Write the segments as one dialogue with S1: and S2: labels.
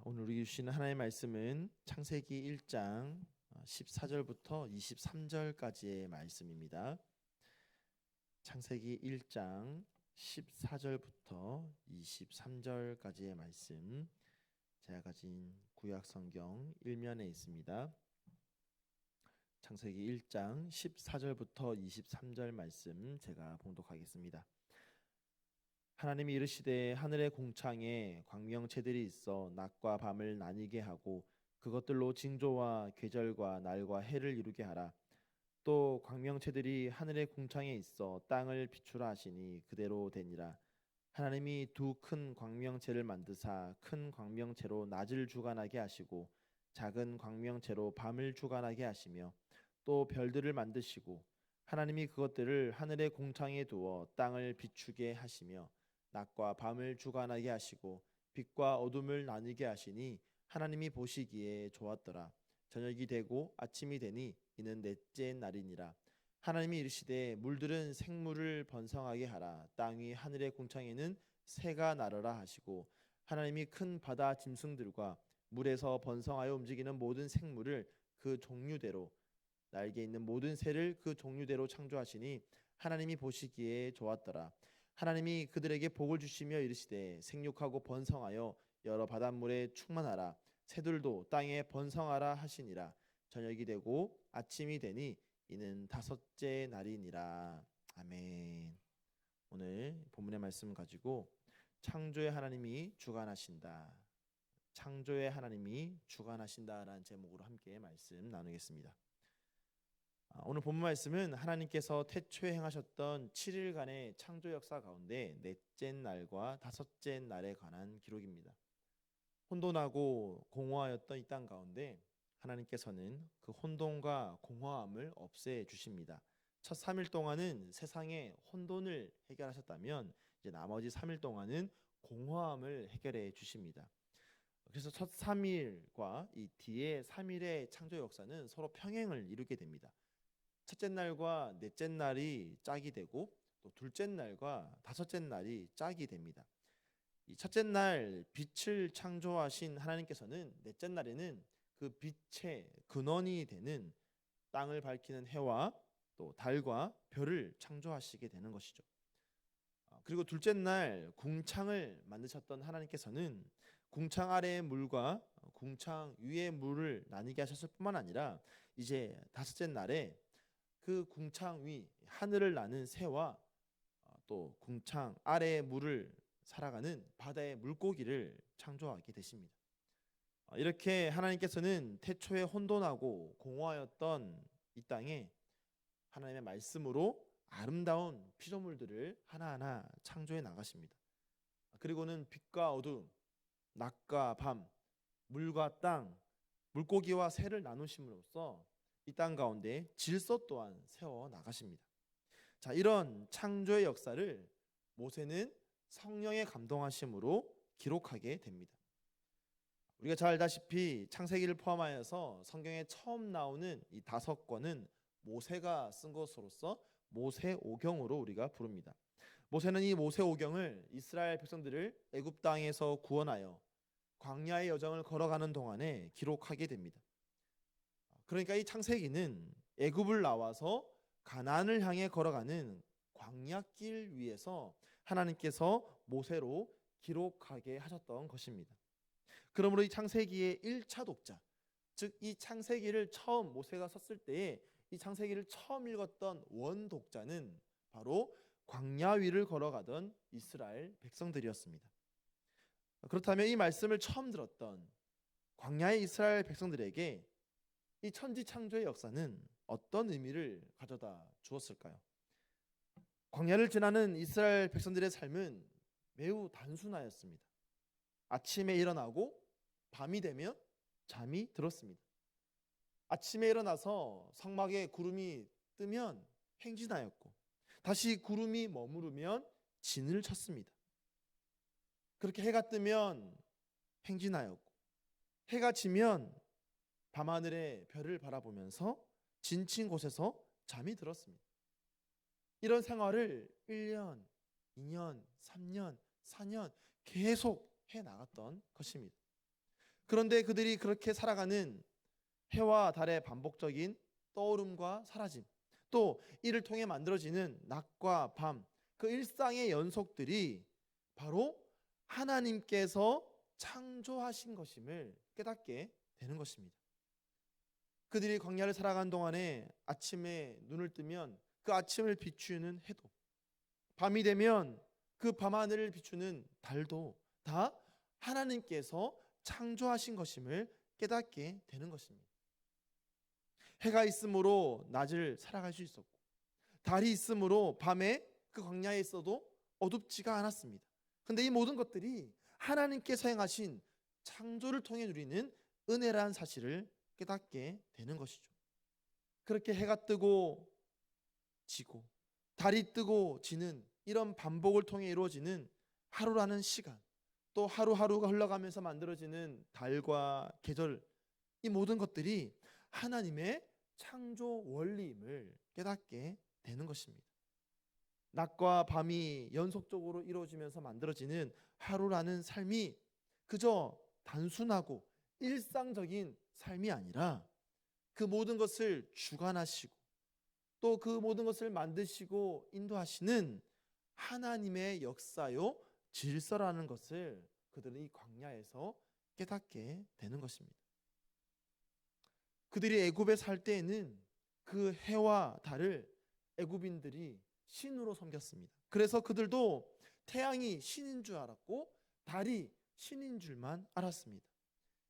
S1: 오늘 우리 주시는 하나님의 말씀은 창세기 1장 14절부터 23절까지의 말씀입니다. 창세기 1장 14절부터 23절까지의 말씀, 제가 가진 구약 성경 1면에 있습니다. 창세기 1장 14절부터 23절 말씀 제가 봉독하겠습니다. 하나님이 이르시되 하늘의 공창에 광명체들이 있어 낮과 밤을 나뉘게 하고 그것들로 징조와 계절과 날과 해를 이루게 하라. 또 광명체들이 하늘의 공창에 있어 땅을 비추라 하시니 그대로 되니라. 하나님이 두 큰 광명체를 만드사 큰 광명체로 낮을 주관하게 하시고 작은 광명체로 밤을 주관하게 하시며 또 별들을 만드시고 하나님이 그것들을 하늘의 공창에 두어 땅을 비추게 하시며 낮과 밤을 주관하게 하시고 빛과 어둠을 나누게 하시니 하나님이 보시기에 좋았더라. 저녁이 되고 아침이 되니 이는 넷째 날이니라. 하나님이 이르시되 물들은 생물을 번성하게 하라. 땅 위 하늘의 공창에는 새가 날아라 하시고 하나님이 큰 바다 짐승들과 물에서 번성하여 움직이는 모든 생물을 그 종류대로 날개 있는 모든 새를 그 종류대로 창조하시니 하나님이 보시기에 좋았더라. 하나님이 그들에게 복을 주시며 이르시되 생육하고 번성하여 여러 바닷물에 충만하라. 새들도 땅에 번성하라 하시니라. 저녁이 되고 아침이 되니 이는 다섯째 날이니라. 아멘. 오늘 본문의 말씀 가지고 창조의 하나님이 주관하신다, 창조의 하나님이 주관하신다라는 제목으로 함께 말씀 나누겠습니다. 오늘 본문 말씀은 하나님께서 태초에 행하셨던 7일간의 창조 역사 가운데 넷째 날과 다섯째 날에 관한 기록입니다. 혼돈하고 공허하였던 이 땅 가운데 하나님께서는 그 혼돈과 공허함을 없애 주십니다. 첫 3일 동안은 세상의 혼돈을 해결하셨다면 이제 나머지 3일 동안은 공허함을 해결해 주십니다. 그래서 첫 3일과 이 뒤에 3일의 창조 역사는 서로 평행을 이루게 됩니다. 첫째 날과 넷째 날이 짝이 되고 또 둘째 날과 다섯째 날이 짝이 됩니다. 이 첫째 날 빛을 창조하신 하나님께서는 넷째 날에는 그 빛의 근원이 되는 땅을 밝히는 해와 또 달과 별을 창조하시게 되는 것이죠. 그리고 둘째 날 궁창을 만드셨던 하나님께서는 궁창 아래의 물과 궁창 위의 물을 나뉘게 하셨을 뿐만 아니라 이제 다섯째 날에 그 궁창 위 하늘을 나는 새와 또 궁창 아래의 물을 살아가는 바다의 물고기를 창조하게 되십니다. 이렇게 하나님께서는 태초에 혼돈하고 공허하였던 이 땅에 하나님의 말씀으로 아름다운 피조물들을 하나하나 창조해 나가십니다. 그리고는 빛과 어둠, 낮과 밤, 물과 땅, 물고기와 새를 나누심으로써 이 땅 가운데 질서 또한 세워 나가십니다. 자, 이런 창조의 역사를 모세는 성령의 감동하심으로 기록하게 됩니다. 우리가 잘 알다시피 창세기를 포함하여서 성경에 처음 나오는 이 5권은 모세가 쓴 것으로서 모세오경으로 우리가 부릅니다. 모세는 이 모세오경을 이스라엘 백성들을 애굽 땅에서 구원하여 광야의 여정을 걸어가는 동안에 기록하게 됩니다. 그러니까 이 창세기는 애굽을 나와서 가나안을 향해 걸어가는 광야길 위에서 하나님께서 모세로 기록하게 하셨던 것입니다. 그러므로 이 창세기의 1차 독자, 즉 이 창세기를 처음 모세가 썼을 때에 이 창세기를 처음 읽었던 원독자는 바로 광야 위를 걸어가던 이스라엘 백성들이었습니다. 그렇다면 이 말씀을 처음 들었던 광야의 이스라엘 백성들에게 이 천지창조의 역사는 어떤 의미를 가져다 주었을까요? 광야를 지나는 이스라엘 백성들의 삶은 매우 단순하였습니다. 아침에 일어나고 밤이 되면 잠이 들었습니다. 아침에 일어나서 성막에 구름이 뜨면 행진하였고 다시 구름이 머무르면 진을 쳤습니다. 그렇게 해가 뜨면 행진하였고 해가 지면 밤하늘의 별을 바라보면서 진친 곳에서 잠이 들었습니다. 이런 생활을 1년, 2년, 3년, 4년 계속 해나갔던 것입니다. 그런데 그들이 그렇게 살아가는 해와 달의 반복적인 떠오름과 사라짐, 또 이를 통해 만들어지는 낮과 밤, 그 일상의 연속들이 바로 하나님께서 창조하신 것임을 깨닫게 되는 것입니다. 그들이 광야를 살아가는 동안에 아침에 눈을 뜨면 그 아침을 비추는 해도, 밤이 되면 그 밤하늘을 비추는 달도 다 하나님께서 창조하신 것임을 깨닫게 되는 것입니다. 해가 있으므로 낮을 살아갈 수 있었고, 달이 있으므로 밤에 그 광야에 있어도 어둡지가 않았습니다. 그런데 이 모든 것들이 하나님께서 행하신 창조를 통해 누리는 은혜라는 사실을 깨닫게 되는 것이죠. 그렇게 해가 뜨고 지고 달이 뜨고 지는 이런 반복을 통해 이루어지는 하루라는 시간, 또 하루하루가 흘러가면서 만들어지는 달과 계절, 이 모든 것들이 하나님의 창조 원리임을 깨닫게 되는 것입니다. 낮과 밤이 연속적으로 이루어지면서 만들어지는 하루라는 삶이 그저 단순하고 일상적인 삶이 아니라 그 모든 것을 주관하시고 또 그 모든 것을 만드시고 인도하시는 하나님의 역사요 질서라는 것을 그들은 이 광야에서 깨닫게 되는 것입니다. 그들이 애굽에 살 때에는 그 해와 달을 애굽인들이 신으로 섬겼습니다. 그래서 그들도 태양이 신인 줄 알았고 달이 신인 줄만 알았습니다.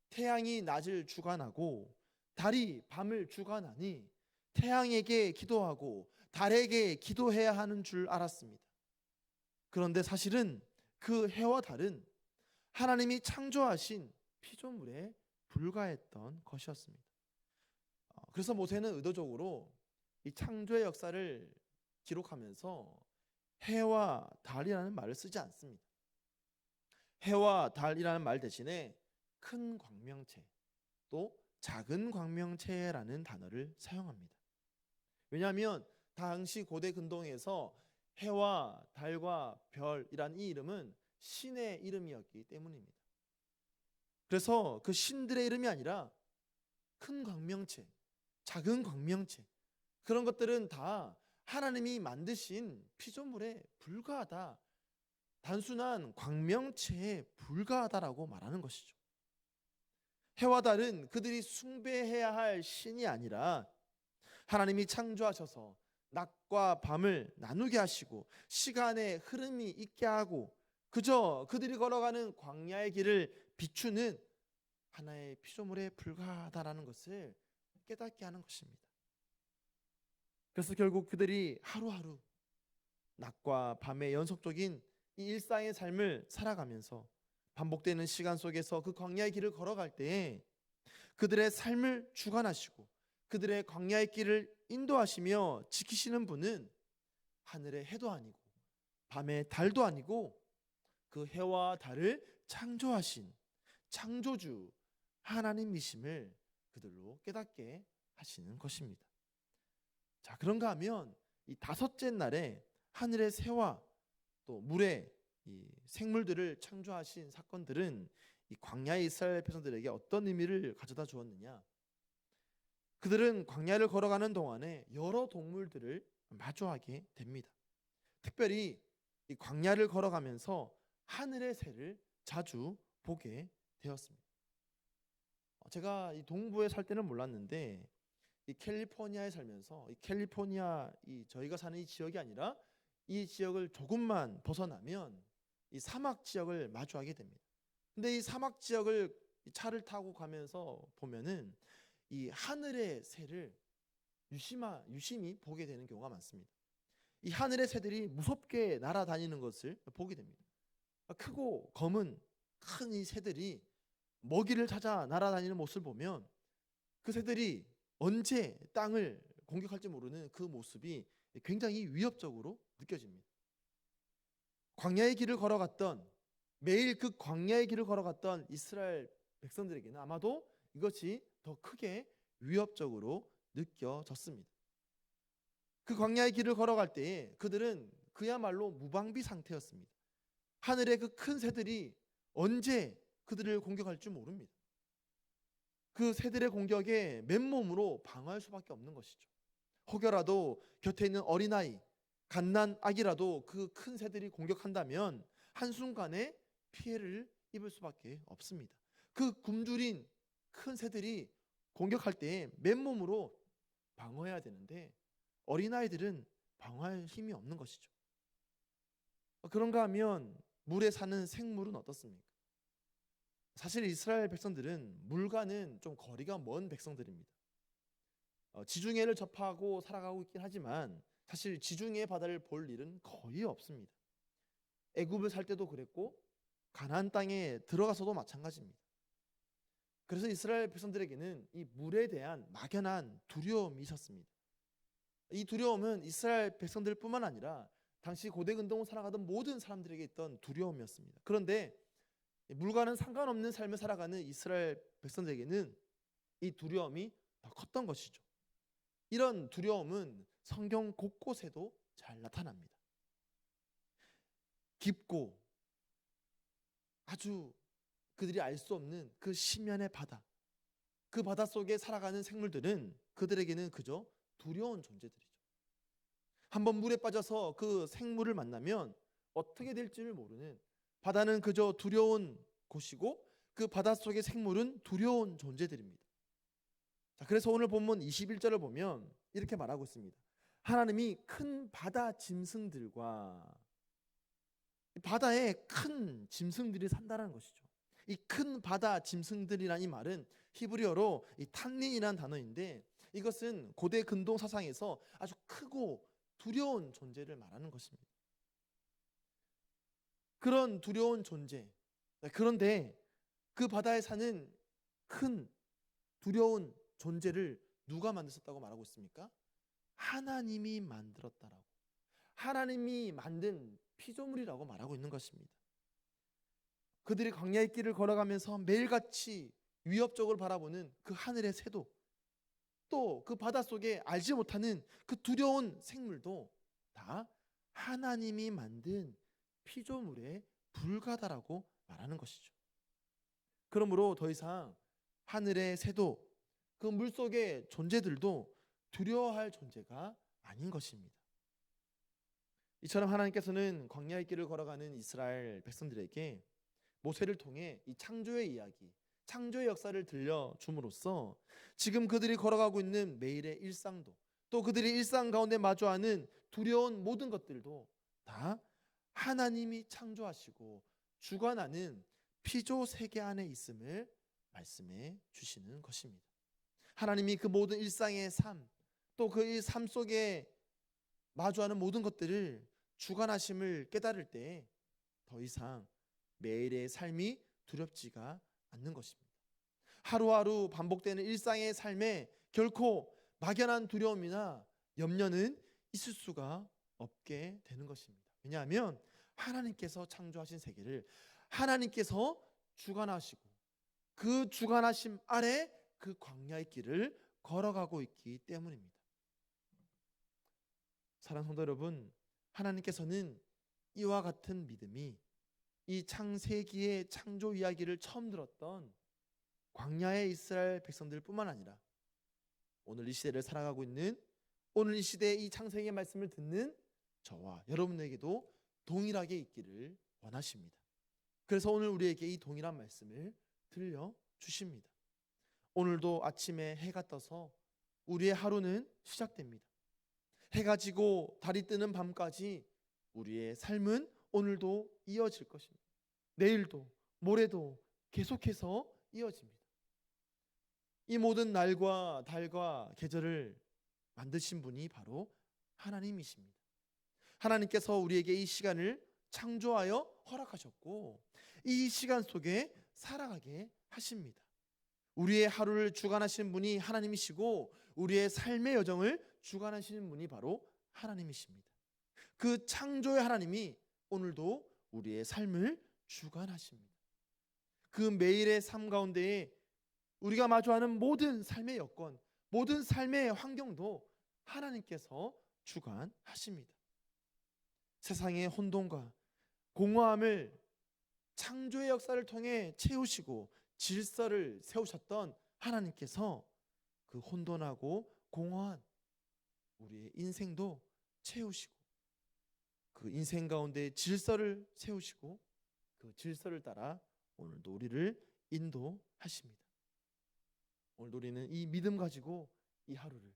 S1: 태양이 낮을 주관하고 달이 밤을 주관하니 태양에게 기도하고 달에게 기도해야 하는 줄 알았습니다. 그런데 사실은 그 해와 달은 하나님이 창조하신 피조물에 불과했던 것이었습니다. 그래서 모세는 의도적으로 이 창조의 역사를 기록하면서 해와 달이라는 말을 쓰지 않습니다. 해와 달이라는 말 대신에 큰 광명체, 또 작은 광명체라는 단어를 사용합니다. 왜냐하면 당시 고대 근동에서 해와 달과 별이란 이 이름은 신의 이름이었기 때문입니다. 그래서 그 신들의 이름이 아니라 큰 광명체, 작은 광명체, 그런 것들은 다 하나님이 만드신 피조물에 불과하다, 단순한 광명체에 불과하다라고 말하는 것이죠. 해와 달은 그들이 숭배해야 할 신이 아니라 하나님이 창조하셔서 낮과 밤을 나누게 하시고 시간의 흐름이 있게 하고 그저 그들이 걸어가는 광야의 길을 비추는 하나의 피조물에 불과하다라는 것을 깨닫게 하는 것입니다. 그래서 결국 그들이 하루하루 낮과 밤의 연속적인 이 일상의 삶을 살아가면서 반복되는 시간 속에서 그 광야의 길을 걸어갈 때에 그들의 삶을 주관하시고 그들의 광야의 길을 인도하시며 지키시는 분은 하늘의 해도 아니고 밤의 달도 아니고 그 해와 달을 창조하신 창조주 하나님이심을 그들로 깨닫게 하시는 것입니다. 자, 그런가 하면 이 다섯째 날에 하늘의 새와 또 물의 이 생물들을 창조하신 사건들은 이 광야의 이스라엘 백성들에게 어떤 의미를 가져다 주었느냐? 그들은 광야를 걸어가는 동안에 여러 동물들을 마주하게 됩니다. 특별히 이 광야를 걸어가면서 하늘의 새를 자주 보게 되었습니다. 제가 이 동부에 살 때는 몰랐는데 이 캘리포니아에 살면서 이 캘리포니아 이 저희가 사는 이 지역이 아니라 이 지역을 조금만 벗어나면 이 사막 지역을 마주하게 됩니다. 근데 이 사막 지역을 차를 타고 가면서 보면은 이 하늘의 새를 유심히 보게 되는 경우가 많습니다. 이 하늘의 새들이 무섭게 날아다니는 것을 보게 됩니다. 크고 검은 큰 이 새들이 먹이를 찾아 날아다니는 모습을 보면 그 새들이 언제 땅을 공격할지 모르는 그 모습이 굉장히 위협적으로 느껴집니다. 광야의 길을 걸어갔던 매일 그 광야의 길을 걸어갔던 이스라엘 백성들에게는 아마도 이것이 더 크게 위협적으로 느껴졌습니다. 그 광야의 길을 걸어갈 때에 그들은 그야말로 무방비 상태였습니다. 하늘의 그 큰 새들이 언제 그들을 공격할지 모릅니다. 그 새들의 공격에 맨몸으로 방어할 수밖에 없는 것이죠. 혹여라도 곁에 있는 어린아이, 갓난 아기라도 그 큰 새들이 공격한다면 한순간에 피해를 입을 수밖에 없습니다. 그 굶주린 큰 새들이 공격할 때 맨몸으로 방어해야 되는데 어린아이들은 방어할 힘이 없는 것이죠. 그런가 하면 물에 사는 생물은 어떻습니까? 사실 이스라엘 백성들은 물과는 좀 거리가 먼 백성들입니다. 지중해를 접하고 살아가고 있긴 하지만 사실 지중해 바다를 볼 일은 거의 없습니다. 애굽을 살 때도 그랬고 가나안 땅에 들어가서도 마찬가지입니다. 그래서 이스라엘 백성들에게는 이 물에 대한 막연한 두려움이 있었습니다. 이 두려움은 이스라엘 백성들뿐만 아니라 당시 고대 근동을 살아가던 모든 사람들에게 있던 두려움이었습니다. 그런데 물과는 상관없는 삶을 살아가는 이스라엘 백성들에게는 이 두려움이 더 컸던 것이죠. 이런 두려움은 성경 곳곳에도 잘 나타납니다. 깊고 아주 그들이 알 수 없는 그 심연의 바다, 그 바다 속에 살아가는 생물들은 그들에게는 그저 두려운 존재들이죠. 한번 물에 빠져서 그 생물을 만나면 어떻게 될지를 모르는, 바다는 그저 두려운 곳이고 그 바다 속의 생물은 두려운 존재들입니다. 자, 그래서 오늘 본문 21절을 보면 이렇게 말하고 있습니다. 하나님이 큰 바다 짐승들과, 바다에 큰 짐승들이 산다는 것이죠. 이 큰 바다 짐승들이라는 이 말은 히브리어로 이 탄닌이라는 단어인데, 이것은 고대 근동 사상에서 아주 크고 두려운 존재를 말하는 것입니다. 그런 두려운 존재. 그런데 그 바다에 사는 큰 두려운 존재를 누가 만드셨다고 말하고 있습니까? 하나님이 만들었다라고. 하나님이 만든 피조물이라고 말하고 있는 것입니다. 그들이 광야의 길을 걸어가면서 매일같이 위협적으로 바라보는 그 하늘의 새도, 또 그 바닷속에 알지 못하는 그 두려운 생물도 다 하나님이 만든 피조물에 불과하다라고 말하는 것이죠. 그러므로 더 이상 하늘의 새도, 그 물속의 존재들도 두려워할 존재가 아닌 것입니다. 이처럼 하나님께서는 광야의 길을 걸어가는 이스라엘 백성들에게 모세를 통해 이 창조의 이야기, 창조의 역사를 들려줌으로써 지금 그들이 걸어가고 있는 매일의 일상도, 또 그들이 일상 가운데 마주하는 두려운 모든 것들도 다 하나님이 창조하시고 주관하는 피조 세계 안에 있음을 말씀해 주시는 것입니다. 하나님이 그 모든 일상의 삶, 또 그 삶 속에 마주하는 모든 것들을 주관하심을 깨달을 때 더 이상 매일의 삶이 두렵지가 않는 것입니다. 하루하루 반복되는 일상의 삶에 결코 막연한 두려움이나 염려는 있을 수가 없게 되는 것입니다. 왜냐하면 하나님께서 창조하신 세계를 하나님께서 주관하시고 그 주관하심 아래 그 광야의 길을 걸어가고 있기 때문입니다. 사랑하는 성도 여러분, 하나님께서는 이와 같은 믿음이 이 창세기의 창조 이야기를 처음 들었던 광야의 이스라엘 백성들뿐만 아니라 오늘 이 시대를 살아가고 있는, 오늘 이 시대의 이 창세기의 말씀을 듣는 저와 여러분에게도 동일하게 있기를 원하십니다. 그래서 오늘 우리에게 이 동일한 말씀을 들려주십니다. 오늘도 아침에 해가 떠서 우리의 하루는 시작됩니다. 해가 지고 달이 뜨는 밤까지 우리의 삶은 오늘도 이어질 것입니다. 내일도 모레도 계속해서 이어집니다. 이 모든 날과 달과 계절을 만드신 분이 바로 하나님이십니다. 하나님께서 우리에게 이 시간을 창조하여 허락하셨고 이 시간 속에 살아가게 하십니다. 우리의 하루를 주관하시는 분이 하나님이시고 우리의 삶의 여정을 주관하시는 분이 바로 하나님이십니다. 그 창조의 하나님이 오늘도 우리의 삶을 주관하십니다. 그 매일의 삶 가운데에 우리가 마주하는 모든 삶의 여건, 모든 삶의 환경도 하나님께서 주관하십니다. 세상의 혼돈과 공허함을 창조의 역사를 통해 채우시고 질서를 세우셨던 하나님께서 그 혼돈하고 공허한 우리의 인생도 채우시고 그 인생 가운데 질서를 세우시고 그 질서를 따라 오늘도 우리를 인도하십니다. 오늘도 우리는 이 믿음 가지고 이 하루를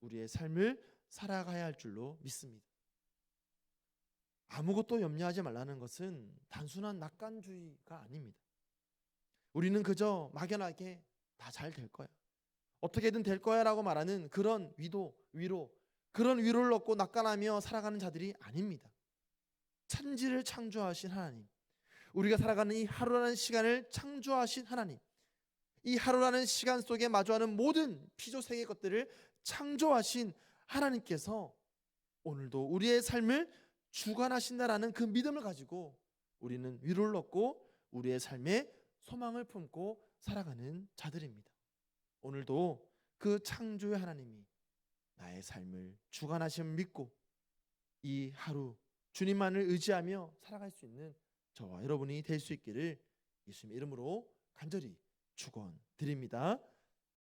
S1: 우리의 삶을 살아가야 할 줄로 믿습니다. 아무것도 염려하지 말라는 것은 단순한 낙관주의가 아닙니다. 우리는 그저 막연하게 다 잘 될 거야, 어떻게든 될 거야 라고 말하는 그런 위로, 그런 위로를 얻고 낙관하며 살아가는 자들이 아닙니다. 천지를 창조하신 하나님, 우리가 살아가는 이 하루라는 시간을 창조하신 하나님, 이 하루라는 시간 속에 마주하는 모든 피조세계 것들을 창조하신 하나님께서 오늘도 우리의 삶을 주관하신다라는 그 믿음을 가지고 우리는 위로를 얻고 우리의 삶에 소망을 품고 살아가는 자들입니다. 오늘도 그 창조의 하나님이 나의 삶을 주관하심을 믿고 이 하루 주님만을 의지하며 살아갈 수 있는 저와 여러분이 될 수 있기를 예수님 이름으로 간절히 축원드립니다.